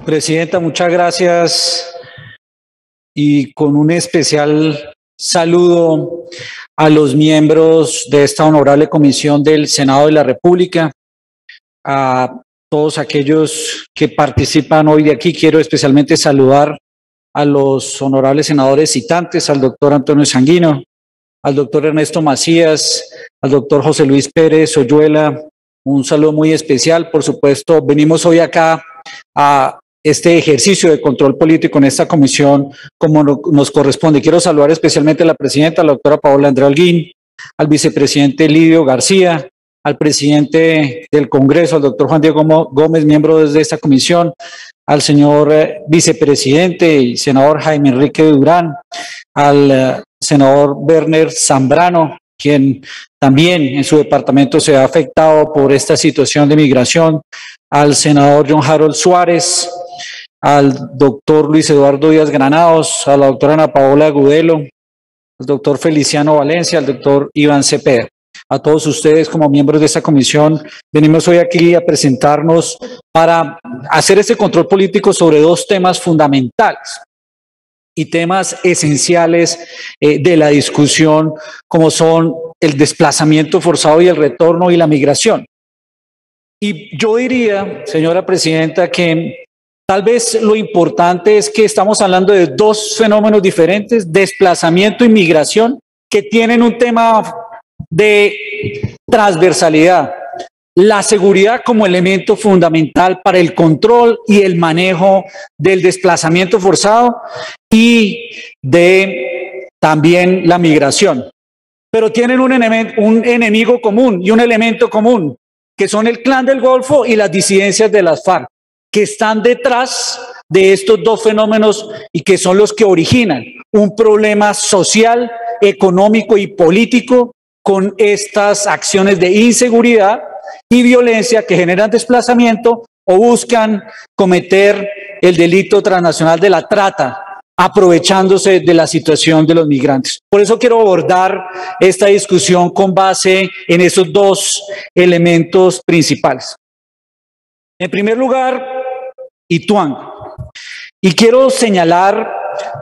Presidenta, muchas gracias y con un especial saludo a los miembros de esta honorable comisión del Senado de la República, a todos aquellos que participan hoy de aquí. Quiero especialmente saludar a los honorables senadores citantes, al doctor Antonio Sanguino, al doctor Ernesto Macías, al doctor José Luis Pérez Oyuela. Un saludo muy especial. Por supuesto, venimos hoy acá a este ejercicio de control político en esta comisión como nos corresponde. Quiero saludar especialmente a la presidenta, la doctora Paola Andrea Holguín, al vicepresidente Lidio García, al presidente del Congreso, al doctor Juan Diego Gómez, miembro de esta comisión, al señor vicepresidente y senador Jaime Enrique Durán, al senador Werner Zambrano, quien también en su departamento se ha afectado por esta situación de migración, al senador John Harold Suárez, al doctor Luis Eduardo Díaz Granados, a la doctora Ana Paola Agudelo, al doctor Feliciano Valencia, al doctor Iván Cepeda. A todos ustedes como miembros de esta comisión, venimos hoy aquí a presentarnos para hacer este control político sobre dos temas fundamentales y temas esenciales de la discusión, como son el desplazamiento forzado y el retorno y la migración. Y yo diría, señora presidenta, que tal vez lo importante es que estamos hablando de dos fenómenos diferentes, desplazamiento y migración, que tienen un tema de transversalidad. La seguridad como elemento fundamental para el control y el manejo del desplazamiento forzado y de también la migración. Pero tienen un enemigo común y un elemento común, que son el Clan del Golfo y las disidencias de las FARC, que están detrás de estos dos fenómenos y que son los que originan un problema social, económico y político con estas acciones de inseguridad y violencia que generan desplazamiento o buscan cometer el delito transnacional de la trata, aprovechándose de la situación de los migrantes. Por eso quiero abordar esta discusión con base en esos dos elementos principales. En primer lugar, Ituango. Y quiero señalar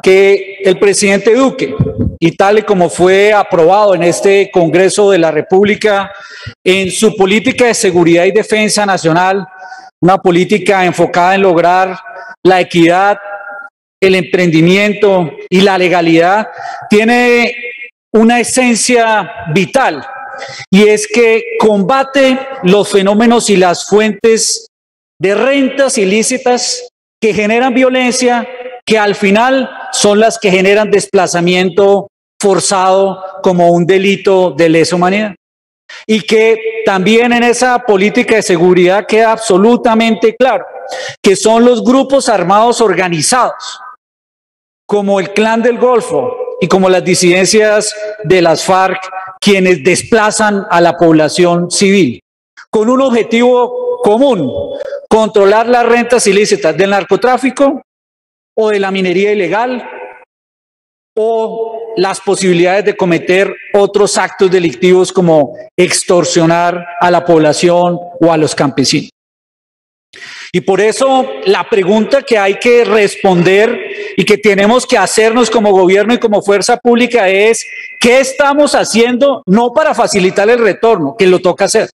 que el presidente Duque, y tal y como fue aprobado en este Congreso de la República, en su política de seguridad y defensa nacional, una política enfocada en lograr la equidad, el emprendimiento y la legalidad, tiene una esencia vital, y es que combate los fenómenos y las fuentes de rentas ilícitas que generan violencia, que al final son las que generan desplazamiento forzado como un delito de lesa humanidad. Y que también en esa política de seguridad queda absolutamente claro que son los grupos armados organizados, como el Clan del Golfo y como las disidencias de las FARC, quienes desplazan a la población civil, con un objetivo común: controlar las rentas ilícitas del narcotráfico o de la minería ilegal, o las posibilidades de cometer otros actos delictivos como extorsionar a la población o a los campesinos. Y por eso la pregunta que hay que responder y que tenemos que hacernos como gobierno y como fuerza pública es: ¿qué estamos haciendo? No para facilitar el retorno, que lo toca hacer,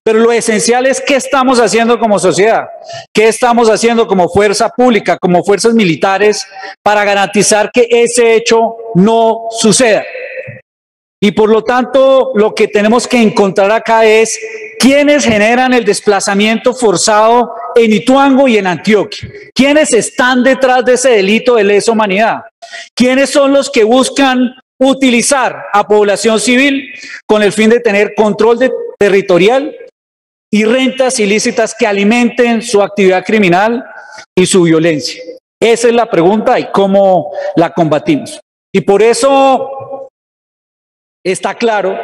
pero lo esencial es qué estamos haciendo como sociedad, qué estamos haciendo como fuerza pública, como fuerzas militares, para garantizar que ese hecho no suceda. Y por lo tanto, lo que tenemos que encontrar acá es quiénes generan el desplazamiento forzado en Ituango y en Antioquia, quiénes están detrás de ese delito de lesa humanidad, quiénes son los que buscan utilizar a población civil con el fin de tener control territorial y rentas ilícitas que alimenten su actividad criminal y su violencia. Esa es la pregunta y cómo la combatimos. Y por eso está claro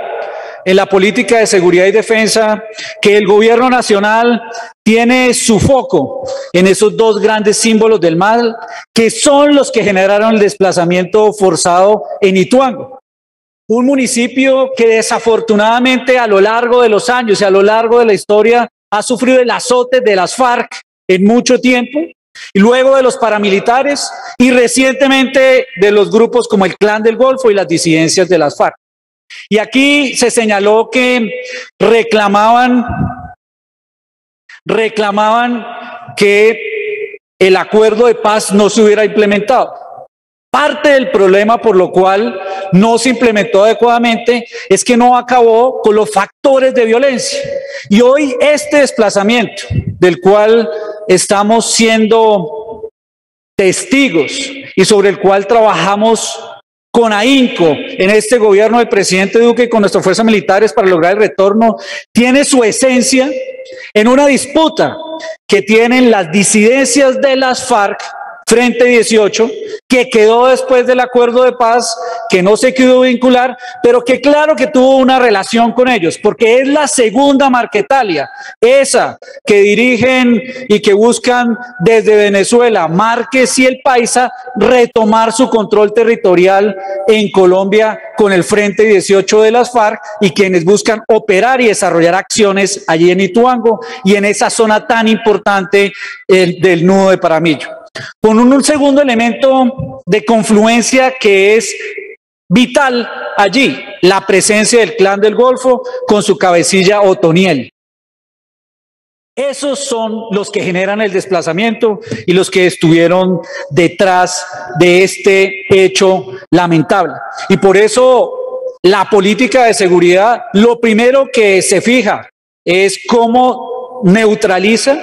en la política de seguridad y defensa que el gobierno nacional tiene su foco en esos dos grandes símbolos del mal, que son los que generaron el desplazamiento forzado en Ituango. Un municipio que desafortunadamente a lo largo de los años y a lo largo de la historia ha sufrido el azote de las FARC en mucho tiempo, y luego de los paramilitares y recientemente de los grupos como el Clan del Golfo y las disidencias de las FARC. Y aquí se señaló que reclamaban que el acuerdo de paz no se hubiera implementado. Parte del problema por lo cual no se implementó adecuadamente es que no acabó con los factores de violencia. Y hoy este desplazamiento del cual estamos siendo testigos y sobre el cual trabajamos con ahínco en este gobierno del presidente Duque y con nuestras fuerzas militares para lograr el retorno, tiene su esencia en una disputa que tienen las disidencias de las FARC Frente 18, que quedó después del acuerdo de paz, que no se quedó vincular, pero que claro que tuvo una relación con ellos, porque es la segunda Marquetalia, esa que dirigen y que buscan desde Venezuela, Márquez y el Paisa, retomar su control territorial en Colombia con el Frente 18 de las FARC y quienes buscan operar y desarrollar acciones allí en Ituango y en esa zona tan importante del nudo de Paramillo. Con un segundo elemento de confluencia que es vital allí, la presencia del Clan del Golfo con su cabecilla Otoniel. Esos son los que generan el desplazamiento y los que estuvieron detrás de este hecho lamentable. Y por eso la política de seguridad, lo primero que se fija es cómo neutraliza,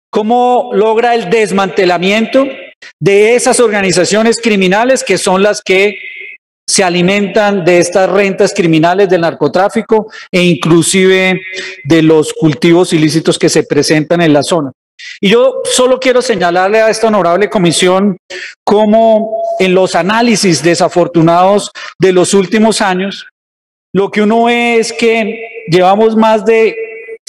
cómo logra el desmantelamiento de esas organizaciones criminales que son las que se alimentan de estas rentas criminales del narcotráfico e inclusive de los cultivos ilícitos que se presentan en la zona. Y yo solo quiero señalarle a esta honorable comisión cómo en los análisis desafortunados de los últimos años, lo que uno ve es que llevamos más de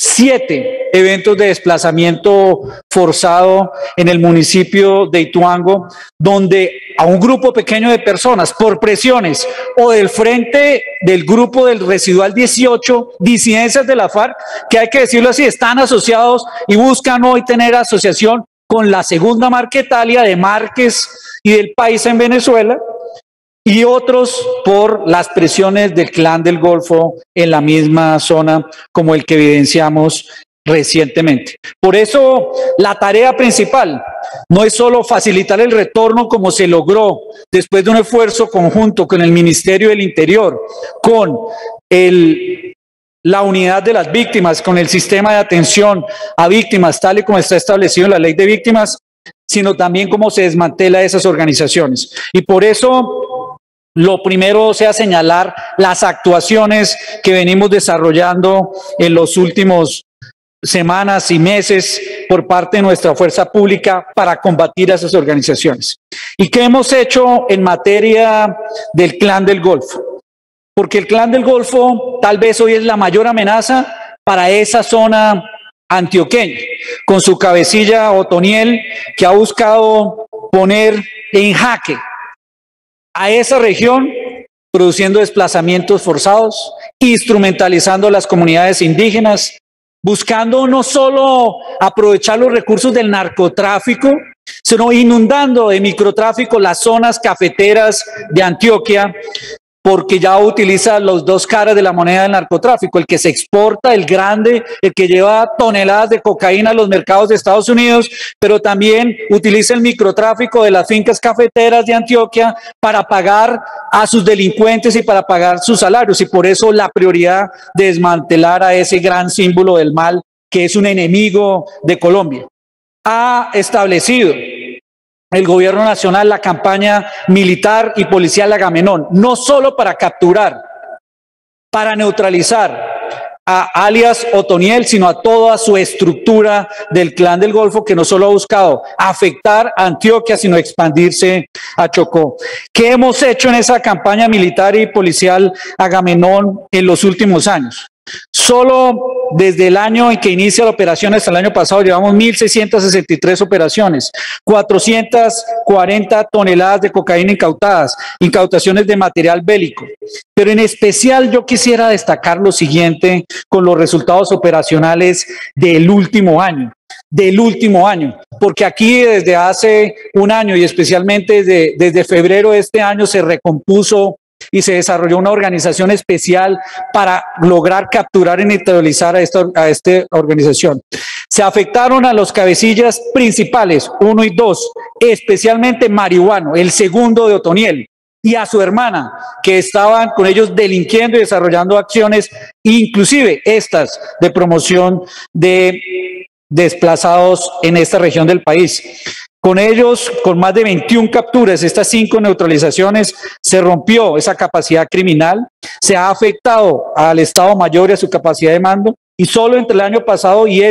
7 eventos de desplazamiento forzado en el municipio de Ituango, donde a un grupo pequeño de personas, por presiones o del frente del grupo del residual 18, disidencias de la FARC, que hay que decirlo así, están asociados y buscan hoy tener asociación con la segunda Marquetalia de Márquez y del Paisa en Venezuela, y otros por las presiones del Clan del Golfo en la misma zona como el que evidenciamos recientemente. Por eso la tarea principal no es solo facilitar el retorno como se logró después de un esfuerzo conjunto con el Ministerio del Interior, con la unidad de las víctimas, con el sistema de atención a víctimas tal y como está establecido en la ley de víctimas, sino también cómo se desmantela esas organizaciones. Y por eso lo primero sea señalar las actuaciones que venimos desarrollando en los últimos semanas y meses por parte de nuestra fuerza pública para combatir a esas organizaciones. ¿Y qué hemos hecho en materia del Clan del Golfo? Porque el Clan del Golfo tal vez hoy es la mayor amenaza para esa zona antioqueña, con su cabecilla Otoniel, que ha buscado poner en jaque a esa región, produciendo desplazamientos forzados, instrumentalizando las comunidades indígenas, buscando no solo aprovechar los recursos del narcotráfico, sino inundando de microtráfico las zonas cafeteras de Antioquia, porque ya utiliza los dos caras de la moneda del narcotráfico, el que se exporta, el grande, el que lleva toneladas de cocaína a los mercados de Estados Unidos, pero también utiliza el microtráfico de las fincas cafeteras de Antioquia para pagar a sus delincuentes y para pagar sus salarios, y por eso la prioridad de desmantelar a ese gran símbolo del mal que es un enemigo de Colombia. Ha establecido el gobierno nacional la campaña militar y policial Agamenón, no solo para capturar, para neutralizar a alias Otoniel, sino a toda su estructura del Clan del Golfo, que no solo ha buscado afectar a Antioquia, sino expandirse a Chocó. ¿Qué hemos hecho en esa campaña militar y policial Agamenón en los últimos años? Solo desde el año en que inicia la operación hasta el año pasado llevamos 1.663 operaciones, 440 toneladas de cocaína incautadas, incautaciones de material bélico. Pero en especial yo quisiera destacar lo siguiente con los resultados operacionales del último año. del último año, porque aquí desde hace un año y especialmente desde febrero de este año se recompuso y se desarrolló una organización especial para lograr capturar y neutralizar a esta organización. Se afectaron a los cabecillas principales, 1 y 2, especialmente Marihuano, el segundo de Otoniel, y a su hermana, que estaban con ellos delinquiendo y desarrollando acciones, inclusive estas de promoción de desplazados en esta región del país. Con ellos, con más de 21 capturas, estas 5 neutralizaciones, se rompió esa capacidad criminal, se ha afectado al Estado Mayor y a su capacidad de mando, y solo entre el año pasado y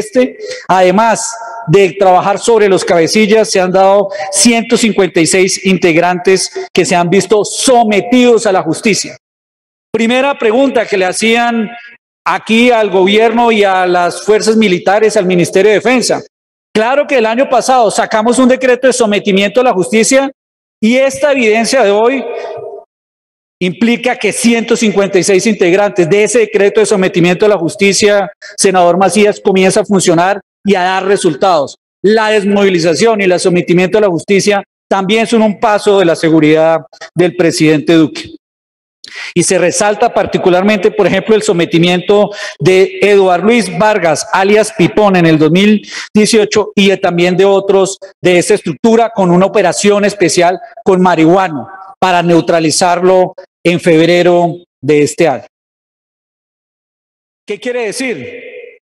además de trabajar sobre los cabecillas, se han dado 156 integrantes que se han visto sometidos a la justicia. Primera pregunta que le hacían aquí al gobierno y a las fuerzas militares, al Ministerio de Defensa. Claro que el año pasado sacamos un decreto de sometimiento a la justicia y esta evidencia de hoy implica que 156 integrantes de ese decreto de sometimiento a la justicia, senador Macías, comienza a funcionar y a dar resultados. La desmovilización y el sometimiento a la justicia también son un paso de la seguridad del presidente Duque. Y se resalta particularmente, por ejemplo, el sometimiento de Eduardo Luis Vargas, alias Pipón, en el 2018 y también de otros de esta estructura con una operación especial con Marihuano para neutralizarlo en febrero de este año. ¿Qué quiere decir?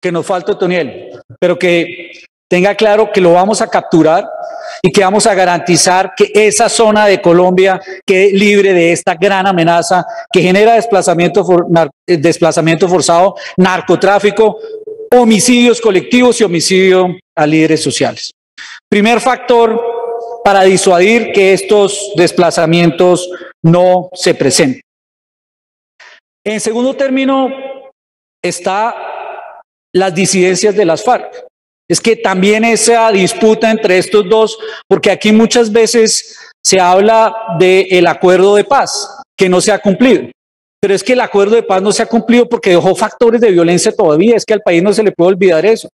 Que nos falta Otoniel, pero que tenga claro que lo vamos a capturar y que vamos a garantizar que esa zona de Colombia quede libre de esta gran amenaza que genera desplazamiento forzado, narcotráfico, homicidios colectivos y homicidio a líderes sociales. Primer factor para disuadir que estos desplazamientos no se presenten. En segundo término está las disidencias de las FARC. Es que también esa disputa entre estos dos, porque aquí muchas veces se habla del acuerdo de paz, que no se ha cumplido. Pero es que el acuerdo de paz no se ha cumplido porque dejó factores de violencia todavía, es que al país no se le puede olvidar eso.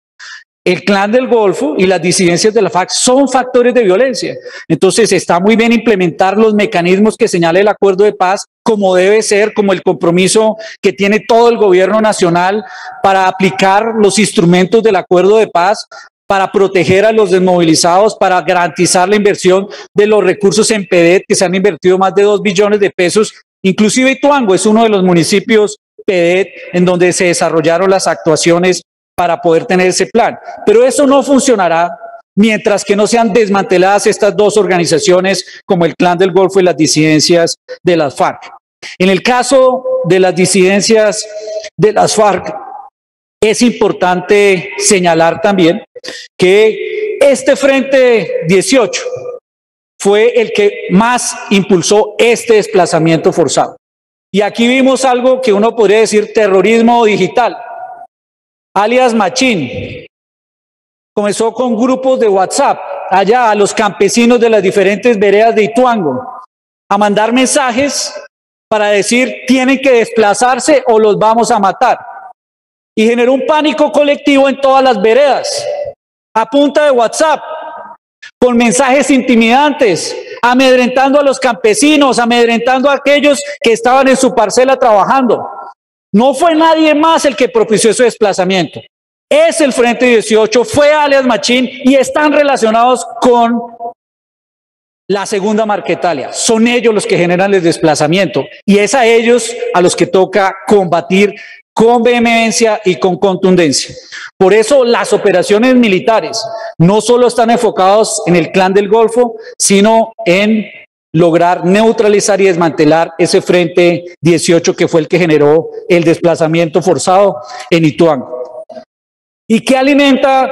El Clan del Golfo y las disidencias de la FARC son factores de violencia. Entonces está muy bien implementar los mecanismos que señala el acuerdo de paz, como debe ser, como el compromiso que tiene todo el gobierno nacional para aplicar los instrumentos del acuerdo de paz, para proteger a los desmovilizados, para garantizar la inversión de los recursos en PEDET, que se han invertido más de 2 billones de pesos. Inclusive Ituango es uno de los municipios PEDET en donde se desarrollaron las actuaciones para poder tener ese plan. Pero eso no funcionará mientras que no sean desmanteladas estas dos organizaciones como el Clan del Golfo y las disidencias de las FARC. En el caso de las disidencias de las FARC, es importante señalar también que este Frente 18 fue el que más impulsó este desplazamiento forzado. Y aquí vimos algo que uno podría decir terrorismo digital, alias Machín. Comenzó con grupos de WhatsApp, allá a los campesinos de las diferentes veredas de Ituango, a mandar mensajes para decir tienen que desplazarse o los vamos a matar. Y generó un pánico colectivo en todas las veredas, a punta de WhatsApp, con mensajes intimidantes, amedrentando a los campesinos, amedrentando a aquellos que estaban en su parcela trabajando. No fue nadie más el que propició ese desplazamiento. Es el Frente 18, fue alias Machín y están relacionados con la segunda Marquetalia. Son ellos los que generan el desplazamiento y es a ellos a los que toca combatir con vehemencia y con contundencia. Por eso las operaciones militares no solo están enfocadas en el Clan del Golfo, sino en lograr neutralizar y desmantelar ese Frente 18 que fue el que generó el desplazamiento forzado en Ituango. ¿Y qué alimenta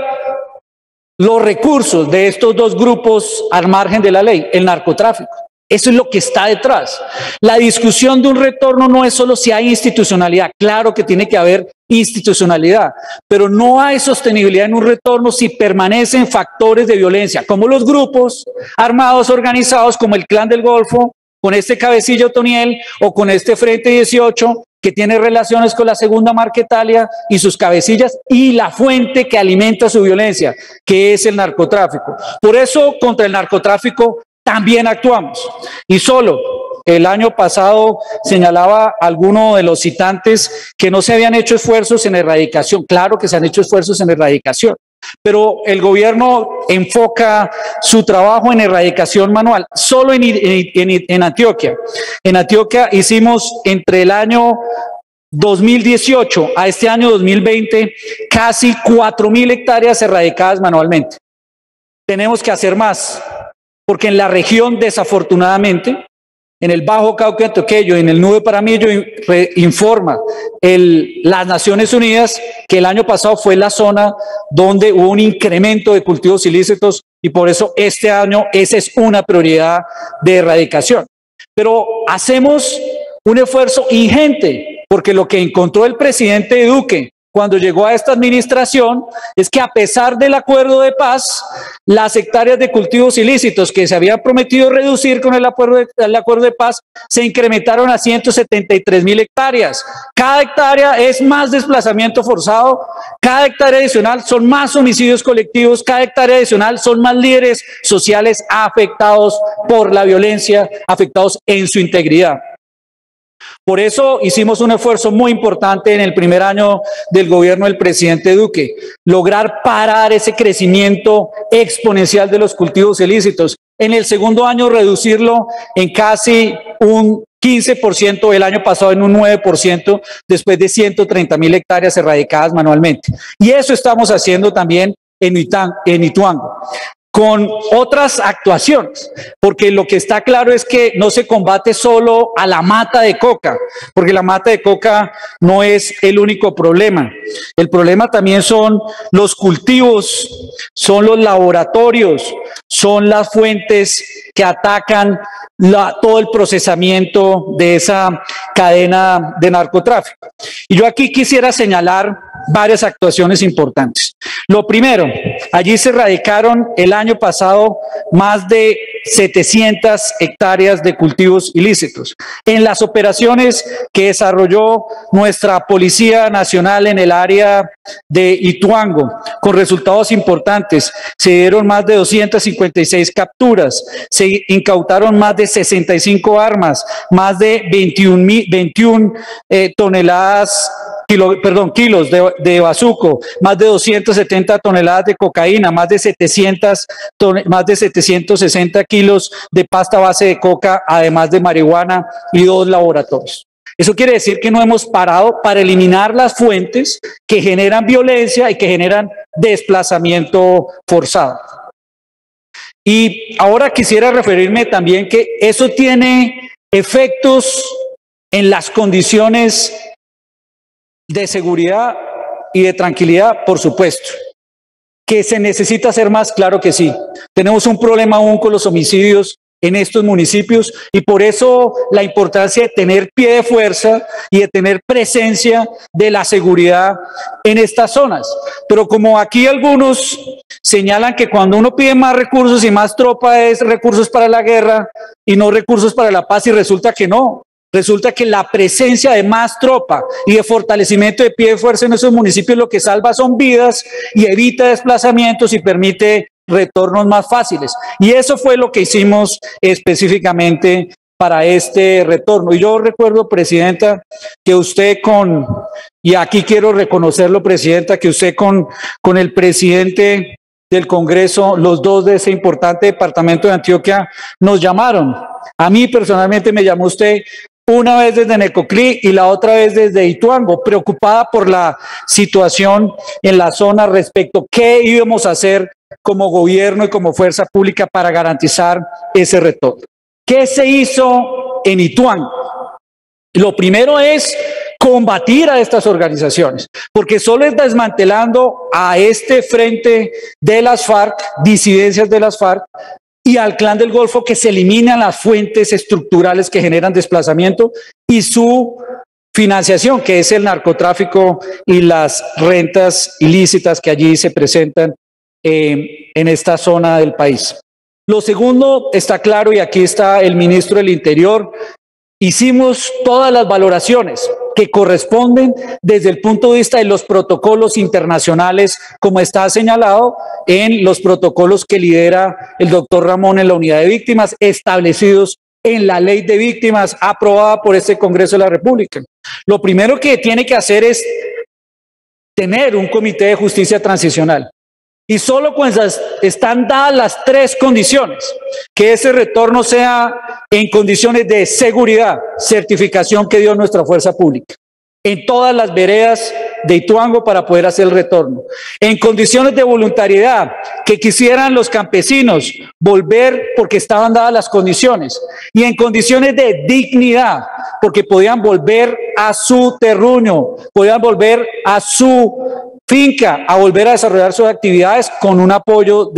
los recursos de estos dos grupos al margen de la ley? El narcotráfico. Eso es lo que está detrás. La discusión de un retorno no es solo si hay institucionalidad. Claro que tiene que haber institucionalidad, pero no hay sostenibilidad en un retorno si permanecen factores de violencia, como los grupos armados organizados, como el Clan del Golfo, con este cabecilla Otoniel o con este Frente 18, que tiene relaciones con la segunda Marquetalia y sus cabecillas y la fuente que alimenta su violencia, que es el narcotráfico. Por eso, contra el narcotráfico también actuamos. Y solo el año pasado señalaba alguno de los citantes que no se habían hecho esfuerzos en erradicación. Claro que se han hecho esfuerzos en erradicación, pero el gobierno enfoca su trabajo en erradicación manual. Solo en Antioquia. En Antioquia hicimos entre el año 2018 a este año 2020 casi 4.000 hectáreas erradicadas manualmente. Tenemos que hacer más, porque en la región, desafortunadamente, en el Bajo Cauca Antioqueño, en el Nube Paramillo, informa las Naciones Unidas que el año pasado fue la zona donde hubo un incremento de cultivos ilícitos y por eso este año esa es una prioridad de erradicación. Pero hacemos un esfuerzo ingente, porque lo que encontró el presidente Duque cuando llegó a esta administración es que a pesar del acuerdo de paz, las hectáreas de cultivos ilícitos que se habían prometido reducir con el acuerdo de paz se incrementaron a 173.000 hectáreas. Cada hectárea es más desplazamiento forzado, cada hectárea adicional son más homicidios colectivos, cada hectárea adicional son más líderes sociales afectados por la violencia, afectados en su integridad. Por eso hicimos un esfuerzo muy importante en el primer año del gobierno del presidente Duque, lograr parar ese crecimiento exponencial de los cultivos ilícitos. En el segundo año reducirlo en casi un 15%, el año pasado en un 9%, después de 130.000 hectáreas erradicadas manualmente. Y eso estamos haciendo también en Ituango, con otras actuaciones, porque lo que está claro es que no se combate solo a la mata de coca, porque la mata de coca no es el único problema. El problema también son los cultivos, son los laboratorios, son las fuentes que atacan todo el procesamiento de esa cadena de narcotráfico. Y yo aquí quisiera señalar varias actuaciones importantes. Lo primero, allí se erradicaron el año pasado más de 700 hectáreas de cultivos ilícitos. En las operaciones que desarrolló nuestra Policía Nacional en el área de Ituango, con resultados importantes, se dieron más de 256 capturas, se incautaron más de 65 armas, más de 21 kilos de bazuco, más de 270 toneladas de cocaína, más de 760 kilos de pasta base de coca, además de marihuana y 2 laboratorios. Eso quiere decir que no hemos parado para eliminar las fuentes que generan violencia y que generan desplazamiento forzado. Y ahora quisiera referirme también que eso tiene efectos en las condiciones de seguridad y de tranquilidad, por supuesto. ¿Que se necesita hacer más? Claro que sí. Tenemos un problema aún con los homicidios en estos municipios y por eso la importancia de tener pie de fuerza y de tener presencia de la seguridad en estas zonas. Pero como aquí algunos señalan que cuando uno pide más recursos y más tropa es recursos para la guerra y no recursos para la paz, y resulta que no. Resulta que la presencia de más tropa y de fortalecimiento de pie de fuerza en esos municipios lo que salva son vidas y evita desplazamientos y permite retornos más fáciles. Y eso fue lo que hicimos específicamente para este retorno. Y yo recuerdo, Presidenta, que usted y aquí quiero reconocerlo, Presidenta, que usted con el presidente del Congreso, los dos de ese importante departamento de Antioquia, nos llamaron. A mí personalmente me llamó usted una vez desde Necoclí y la otra vez desde Ituango, preocupada por la situación en la zona respecto a qué íbamos a hacer como gobierno y como fuerza pública para garantizar ese retorno. ¿Qué se hizo en Ituango? Lo primero es combatir a estas organizaciones, porque solo es desmantelando a este frente de las FARC, disidencias de las FARC, y al Clan del Golfo, que se eliminan las fuentes estructurales que generan desplazamiento y su financiación, que es el narcotráfico y las rentas ilícitas que allí se presentan en esta zona del país. Lo segundo está claro, y aquí está el ministro del Interior. Hicimos todas las valoraciones que corresponden desde el punto de vista de los protocolos internacionales, como está señalado en los protocolos que lidera el doctor Ramón en la unidad de víctimas, establecidos en la ley de víctimas aprobada por este Congreso de la República. Lo primero que tiene que hacer es tener un comité de justicia transicional. Y solo cuando están dadas las tres condiciones, que ese retorno sea en condiciones de seguridad, certificación que dio nuestra fuerza pública, en todas las veredas de Ituango para poder hacer el retorno, en condiciones de voluntariedad, que quisieran los campesinos volver porque estaban dadas las condiciones, y en condiciones de dignidad, porque podían volver a su terruño, podían volver a su finca, a volver a desarrollar sus actividades con un apoyo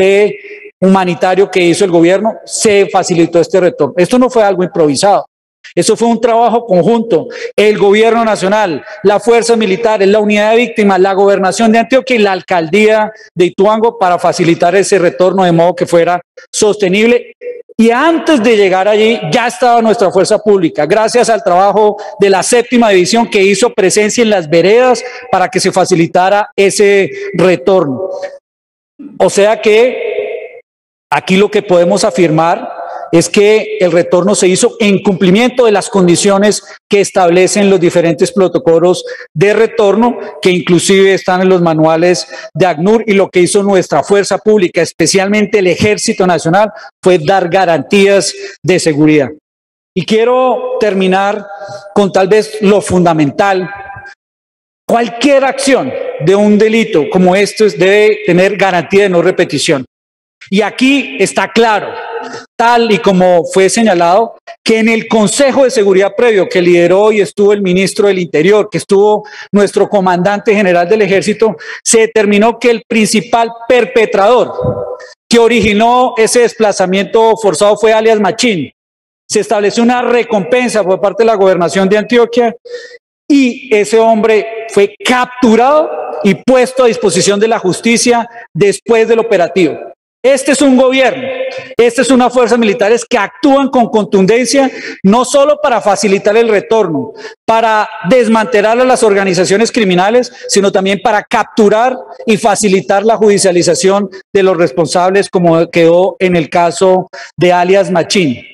humanitario que hizo el gobierno. Se facilitó este retorno. Esto no fue algo improvisado. Eso fue un trabajo conjunto. El gobierno nacional, las fuerzas militares, la unidad de víctimas, la gobernación de Antioquia y la alcaldía de Ituango para facilitar ese retorno de modo que fuera sostenible. Y antes de llegar allí ya estaba nuestra fuerza pública, gracias al trabajo de la 7ª División que hizo presencia en las veredas para que se facilitara ese retorno. O sea que aquí lo que podemos afirmar es que el retorno se hizo en cumplimiento de las condiciones que establecen los diferentes protocolos de retorno, que inclusive están en los manuales de ACNUR, y lo que hizo nuestra fuerza pública, especialmente el Ejército Nacional, fue dar garantías de seguridad. Y quiero terminar con tal vez lo fundamental. Cualquier acción de un delito como este debe tener garantía de no repetición. Y aquí está claro, tal y como fue señalado, que en el Consejo de Seguridad previo que lideró y estuvo el ministro del Interior, que estuvo nuestro comandante general del Ejército, se determinó que el principal perpetrador que originó ese desplazamiento forzado fue alias Machín. Se estableció una recompensa por parte de la gobernación de Antioquia y ese hombre fue capturado y puesto a disposición de la justicia después del operativo. Este es un gobierno, esta es una fuerza militares que actúan con contundencia, no solo para facilitar el retorno, para desmantelar a las organizaciones criminales, sino también para capturar y facilitar la judicialización de los responsables, como quedó en el caso de alias Machín.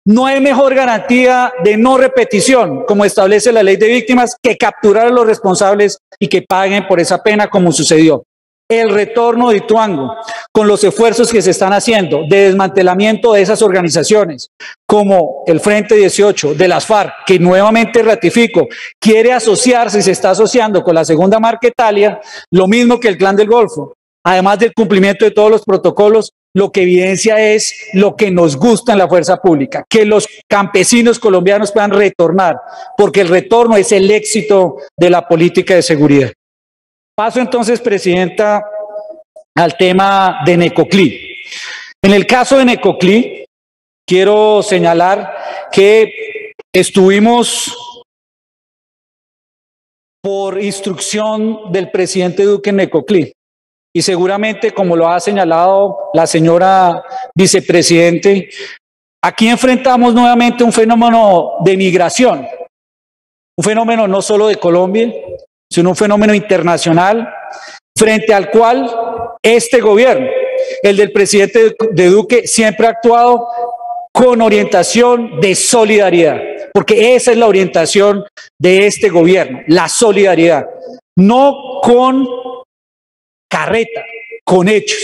No hay mejor garantía de no repetición, como establece la ley de víctimas, que capturar a los responsables y que paguen por esa pena, como sucedió. El retorno de Ituango, con los esfuerzos que se están haciendo de desmantelamiento de esas organizaciones, como el Frente 18 de las FARC, que nuevamente ratifico, quiere asociarse y se está asociando con la Segunda Marquetalia, lo mismo que el Clan del Golfo, además del cumplimiento de todos los protocolos, lo que evidencia es lo que nos gusta en la fuerza pública, que los campesinos colombianos puedan retornar, porque el retorno es el éxito de la política de seguridad. Paso entonces, Presidenta, al tema de Necoclí. En el caso de Necoclí, quiero señalar que estuvimos por instrucción del presidente Duque en Necoclí. Y seguramente, como lo ha señalado la señora vicepresidente, aquí enfrentamos nuevamente un fenómeno de migración, un fenómeno no solo de Colombia, sino un fenómeno internacional, frente al cual este gobierno, el del presidente de Duque, siempre ha actuado con orientación de solidaridad, porque esa es la orientación de este gobierno, la solidaridad, no con carreta, con hechos.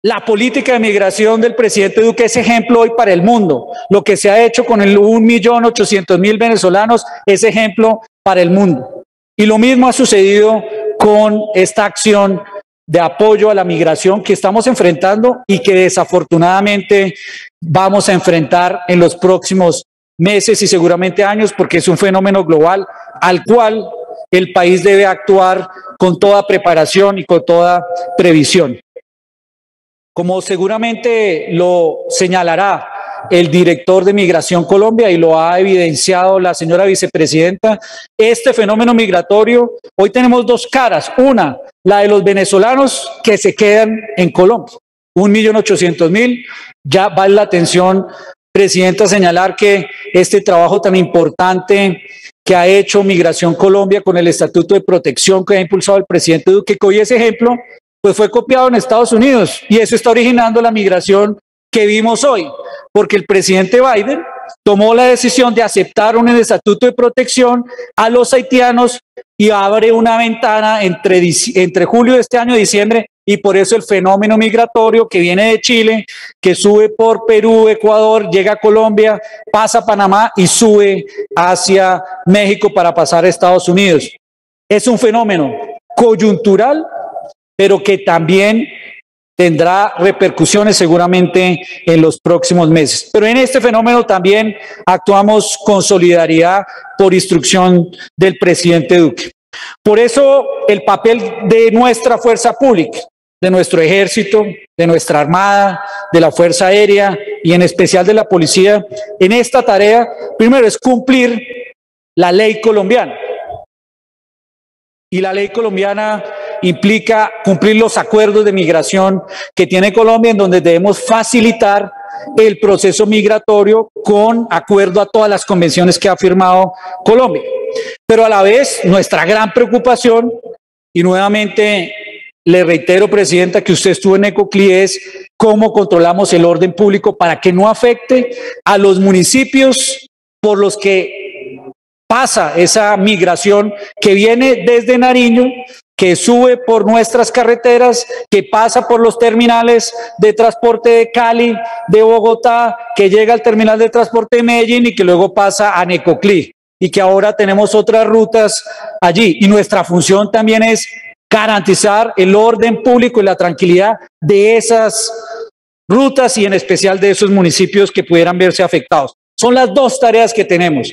La política de migración del presidente Duque es ejemplo hoy para el mundo. Lo que se ha hecho con el 1.800.000 venezolanos es ejemplo para el mundo. Y lo mismo ha sucedido con esta acción de apoyo a la migración que estamos enfrentando y que desafortunadamente vamos a enfrentar en los próximos meses y seguramente años, porque es un fenómeno global al cual el país debe actuar con toda preparación y con toda previsión. Como seguramente lo señalará el director de Migración Colombia y lo ha evidenciado la señora vicepresidenta, este fenómeno migratorio, hoy tenemos dos caras. Una, la de los venezolanos que se quedan en Colombia, 1.800.000. Ya vale la atención, Presidenta, señalar que este trabajo tan importante que ha hecho Migración Colombia con el Estatuto de Protección que ha impulsado el presidente Duque, que hoy ese ejemplo pues fue copiado en Estados Unidos, y eso está originando la migración que vimos hoy, porque el presidente Biden tomó la decisión de aceptar un estatuto de protección a los haitianos y abre una ventana entre julio de este año y diciembre, y por eso el fenómeno migratorio que viene de Chile, que sube por Perú, Ecuador, llega a Colombia, pasa a Panamá y sube hacia México para pasar a Estados Unidos. Es un fenómeno coyuntural, pero que también tendrá repercusiones seguramente en los próximos meses. Pero en este fenómeno también actuamos con solidaridad por instrucción del presidente Duque. Por eso el papel de nuestra fuerza pública, de nuestro ejército, de nuestra armada, de la Fuerza Aérea y en especial de la policía, en esta tarea, primero es cumplir la ley colombiana. Y la ley colombiana implica cumplir los acuerdos de migración que tiene Colombia, en donde debemos facilitar el proceso migratorio con acuerdo a todas las convenciones que ha firmado Colombia. Pero a la vez, nuestra gran preocupación, y nuevamente le reitero, Presidenta, que usted estuvo en Necoclí, es cómo controlamos el orden público para que no afecte a los municipios por los que pasa esa migración que viene desde Nariño, que sube por nuestras carreteras, que pasa por los terminales de transporte de Cali, de Bogotá, que llega al terminal de transporte de Medellín y que luego pasa a Necoclí, y que ahora tenemos otras rutas allí. Y nuestra función también es garantizar el orden público y la tranquilidad de esas rutas y en especial de esos municipios que pudieran verse afectados. Son las dos tareas que tenemos: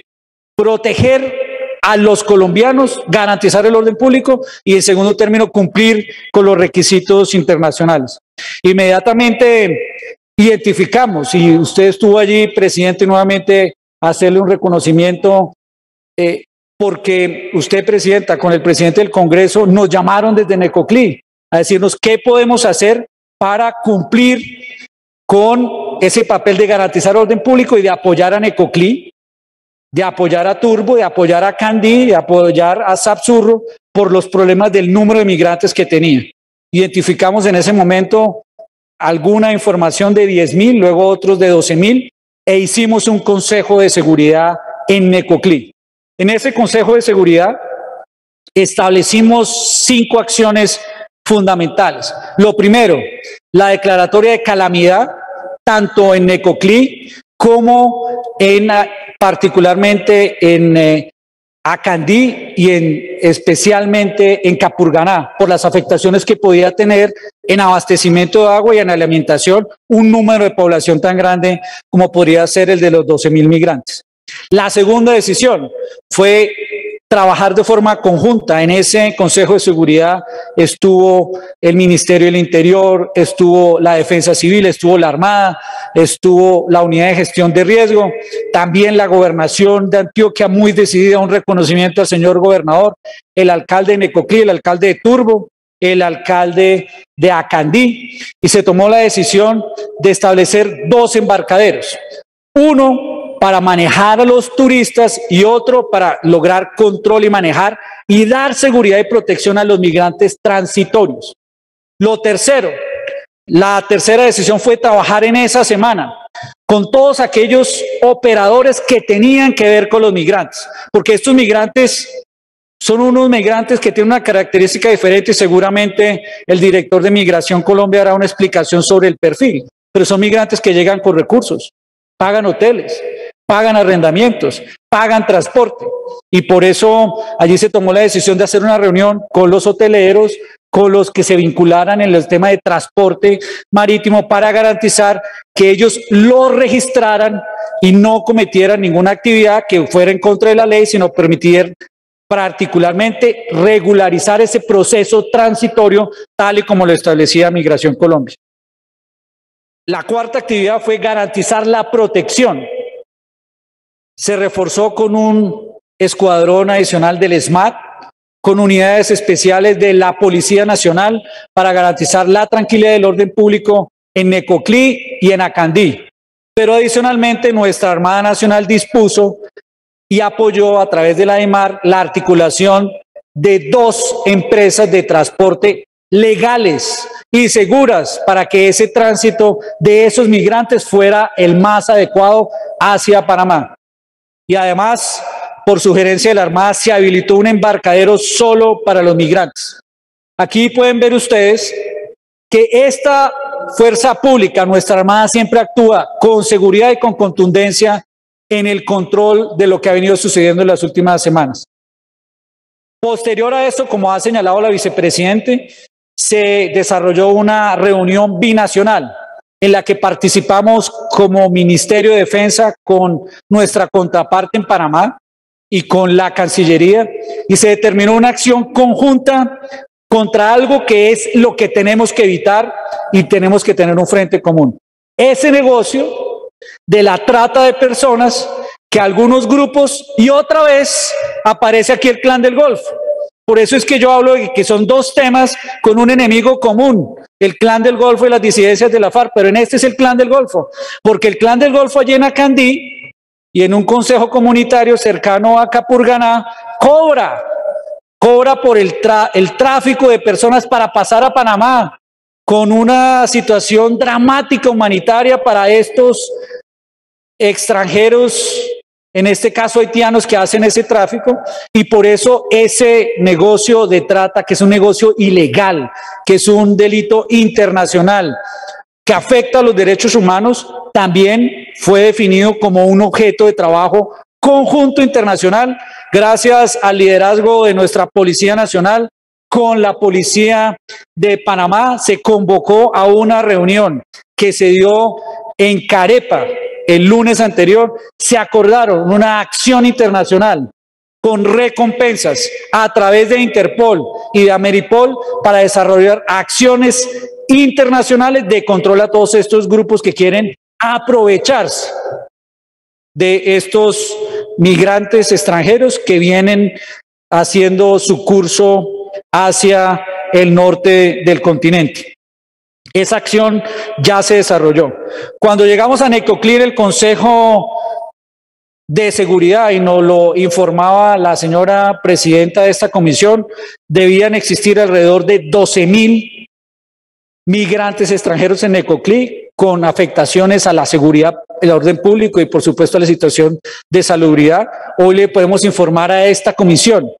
proteger a los colombianos, garantizar el orden público y, en segundo término, cumplir con los requisitos internacionales. Inmediatamente identificamos, y usted estuvo allí, presidente, nuevamente hacerle un reconocimiento, porque usted, Presidenta, con el presidente del Congreso, nos llamaron desde Necoclí a decirnos qué podemos hacer para cumplir con ese papel de garantizar orden público y de apoyar a Necoclí, de apoyar a Turbo, de apoyar a Candí, de apoyar a Sapsurro por los problemas del número de migrantes que tenía. Identificamos en ese momento alguna información de 10.000, luego otros de 12.000, e hicimos un consejo de seguridad en Necoclí. En ese consejo de seguridad establecimos 5 acciones fundamentales. Lo primero, la declaratoria de calamidad, tanto en Necoclí como particularmente en Acandí y especialmente en Capurganá, por las afectaciones que podía tener en abastecimiento de agua y en alimentación un número de población tan grande como podría ser el de los 12.000 migrantes. La segunda decisión fue trabajar de forma conjunta. En ese Consejo de Seguridad estuvo el Ministerio del Interior, estuvo la Defensa Civil, estuvo la Armada, estuvo la Unidad de Gestión de Riesgo, también la Gobernación de Antioquia, muy decidida, un reconocimiento al señor gobernador, el alcalde de Necoclí, el alcalde de Turbo, el alcalde de Acandí, y se tomó la decisión de establecer 2 embarcaderos, uno para manejar a los turistas y otro para lograr control y manejar y dar seguridad y protección a los migrantes transitorios. Lo tercero, la tercera decisión fue trabajar en esa semana con todos aquellos operadores que tenían que ver con los migrantes, porque estos migrantes son unos migrantes que tienen una característica diferente y seguramente el director de Migración Colombia hará una explicación sobre el perfil, pero son migrantes que llegan con recursos, pagan hoteles, pagan arrendamientos, pagan transporte, y por eso allí se tomó la decisión de hacer una reunión con los hoteleros, con los que se vincularan en el tema de transporte marítimo para garantizar que ellos lo registraran y no cometieran ninguna actividad que fuera en contra de la ley, sino permitir particularmente regularizar ese proceso transitorio tal y como lo establecía Migración Colombia. La cuarta actividad fue garantizar la protección. Se reforzó con un escuadrón adicional del SMAT, con unidades especiales de la Policía Nacional para garantizar la tranquilidad del orden público en Necoclí y en Acandí. Pero adicionalmente nuestra Armada Nacional dispuso y apoyó a través de la EMAR la articulación de 2 empresas de transporte legales y seguras para que ese tránsito de esos migrantes fuera el más adecuado hacia Panamá. Y además, por sugerencia de la Armada, se habilitó un embarcadero solo para los migrantes. Aquí pueden ver ustedes que esta fuerza pública, nuestra Armada, siempre actúa con seguridad y con contundencia en el control de lo que ha venido sucediendo en las últimas semanas. Posterior a esto, como ha señalado la vicepresidente, se desarrolló una reunión binacional en la que participamos como Ministerio de Defensa con nuestra contraparte en Panamá y con la Cancillería, y se determinó una acción conjunta contra algo que es lo que tenemos que evitar y tenemos que tener un frente común. Ese negocio de la trata de personas que algunos grupos, y otra vez aparece aquí el Clan del Golfo. Por eso es que yo hablo de que son 2 temas con un enemigo común, el Clan del Golfo y las disidencias de la FARC, pero en este es el Clan del Golfo, porque el Clan del Golfo allí en Acandí y en un consejo comunitario cercano a Capurganá cobra por el tráfico de personas para pasar a Panamá, con una situación dramática humanitaria para estos extranjeros, en este caso haitianos, que hacen ese tráfico, y por eso ese negocio de trata, que es un negocio ilegal, que es un delito internacional, que afecta a los derechos humanos, también fue definido como un objeto de trabajo conjunto internacional, gracias al liderazgo de nuestra Policía Nacional. Con la Policía de Panamá se convocó a una reunión que se dio en Carepa el lunes anterior. Se acordaron una acción internacional con recompensas a través de Interpol y de Ameripol para desarrollar acciones internacionales de control a todos estos grupos que quieren aprovecharse de estos migrantes extranjeros que vienen haciendo su curso hacia el norte del continente. Esa acción ya se desarrolló. Cuando llegamos a Necoclí, el Consejo de Seguridad, y nos lo informaba la señora presidenta de esta comisión, debían existir alrededor de 12.000 migrantes extranjeros en Necoclí, con afectaciones a la seguridad, el orden público y por supuesto a la situación de salubridad. Hoy le podemos informar a esta comisión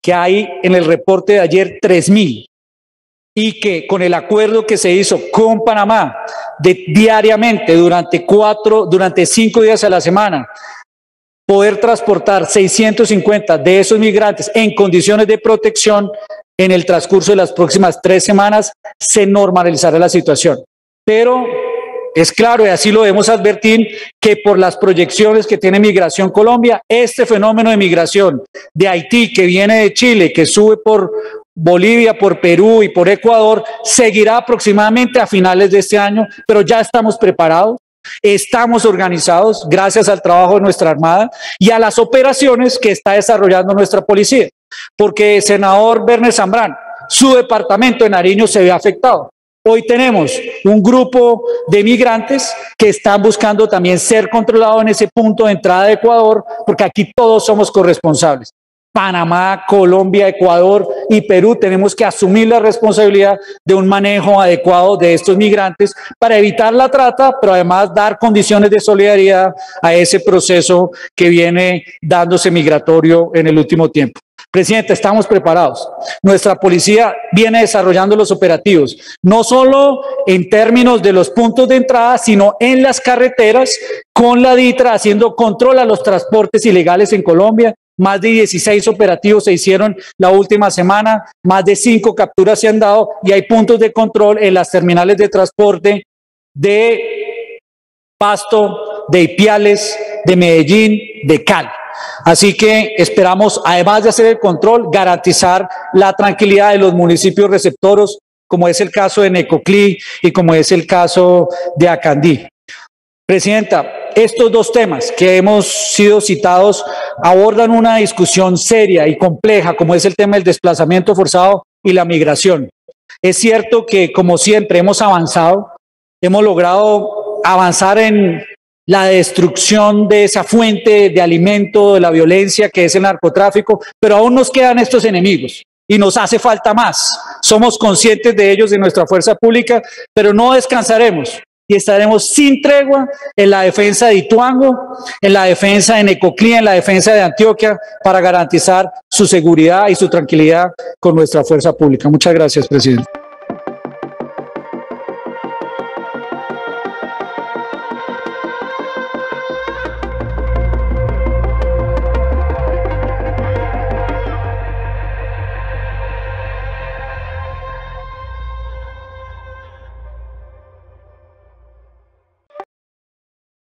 que hay en el reporte de ayer 3.000 y que con el acuerdo que se hizo con Panamá de diariamente durante 5 días a la semana poder transportar 650 de esos migrantes en condiciones de protección, en el transcurso de las próximas 3 semanas se normalizará la situación. Pero es claro, y así lo debemos advertir, que por las proyecciones que tiene Migración Colombia, este fenómeno de migración de Haití, que viene de Chile, que sube por Bolivia, por Perú y por Ecuador, seguirá aproximadamente a finales de este año, pero ya estamos preparados. Estamos organizados gracias al trabajo de nuestra Armada y a las operaciones que está desarrollando nuestra policía, porque senador Werner Zambrano, su departamento de Nariño se ve afectado. Hoy tenemos un grupo de migrantes que están buscando también ser controlados en ese punto de entrada de Ecuador, porque aquí todos somos corresponsables. Panamá, Colombia, Ecuador y Perú tenemos que asumir la responsabilidad de un manejo adecuado de estos migrantes para evitar la trata, pero además dar condiciones de solidaridad a ese proceso que viene dándose migratorio en el último tiempo. Presidente, estamos preparados. Nuestra policía viene desarrollando los operativos, no solo en términos de los puntos de entrada, sino en las carreteras, con la DITRA haciendo control a los transportes ilegales en Colombia. Más de 16 operativos se hicieron la última semana, más de 5 capturas se han dado y hay puntos de control en las terminales de transporte de Pasto, de Ipiales, de Medellín, de Cali. Así que esperamos, además de hacer el control, garantizar la tranquilidad de los municipios receptoros, como es el caso de Necoclí y como es el caso de Acandí. Presidenta, estos 2 temas que hemos sido citados abordan una discusión seria y compleja, como es el tema del desplazamiento forzado y la migración. Es cierto que, como siempre, hemos avanzado, hemos logrado avanzar en la destrucción de esa fuente de alimento, de la violencia que es el narcotráfico, pero aún nos quedan estos enemigos y nos hace falta más. Somos conscientes de ellos, de nuestra fuerza pública, pero no descansaremos y estaremos sin tregua en la defensa de Ituango, en la defensa de Necoclí, en la defensa de Antioquia, para garantizar su seguridad y su tranquilidad con nuestra fuerza pública. Muchas gracias, presidente.